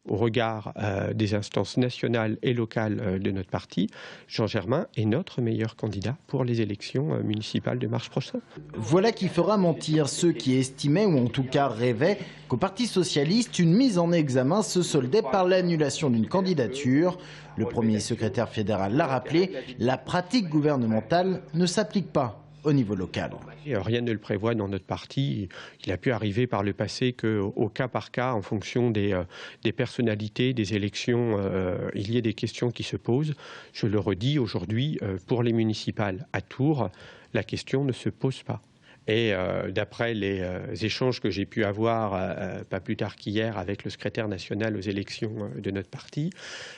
Au regard des instances nationales et locales de notre parti, Jean Germain est notre meilleur candidat pour les élections municipales de mars prochain. Voilà qui fera mentir ceux qui estimaient, ou en tout cas rêvaient, qu'au Parti socialiste, une mise en examen se soldait par l'annulation d'une candidature. Le premier secrétaire fédéral l'a rappelé, la pratique gouvernementale ne s'applique pas au niveau local. Rien ne le prévoit dans notre parti. Il a pu arriver par le passé qu'au cas par cas, en fonction des personnalités, des élections, il y ait des questions qui se posent. Je le redis aujourd'hui, pour les municipales à Tours, la question ne se pose pas. Et d'après les échanges que j'ai pu avoir, pas plus tard qu'hier, avec le secrétaire national aux élections de notre parti,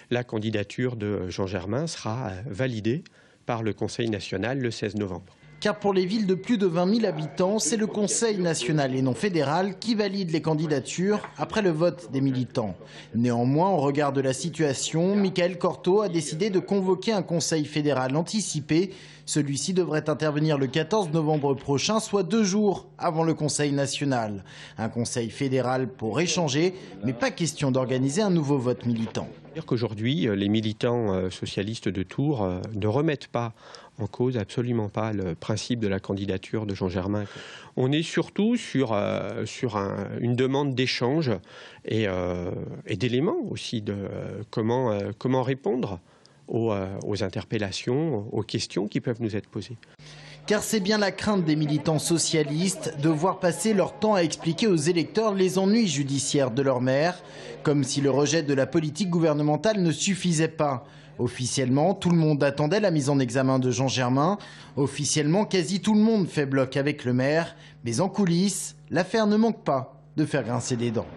la candidature de Jean Germain sera validée par le Conseil national le 16 novembre. Car pour les villes de plus de 20 000 habitants, c'est le Conseil national et non fédéral qui valide les candidatures après le vote des militants. Néanmoins, au regard de la situation, Michael Cortot a décidé de convoquer un Conseil fédéral anticipé. Celui-ci devrait intervenir le 14 novembre prochain, soit 2 jours avant le Conseil national. Un Conseil fédéral pour échanger, mais pas question d'organiser un nouveau vote militant. C'est-à-dire qu'aujourd'hui, les militants socialistes de Tours ne remettent pas en cause, absolument pas, le principe de la candidature de Jean Germain. On est surtout sur une demande d'échange et d'éléments aussi de comment répondre aux interpellations, aux questions qui peuvent nous être posées. Car c'est bien la crainte des militants socialistes de voir passer leur temps à expliquer aux électeurs les ennuis judiciaires de leur maire, comme si le rejet de la politique gouvernementale ne suffisait pas. Officiellement, tout le monde attendait la mise en examen de Jean Germain. Officiellement, quasi tout le monde fait bloc avec le maire. Mais en coulisses, l'affaire ne manque pas de faire grincer des dents.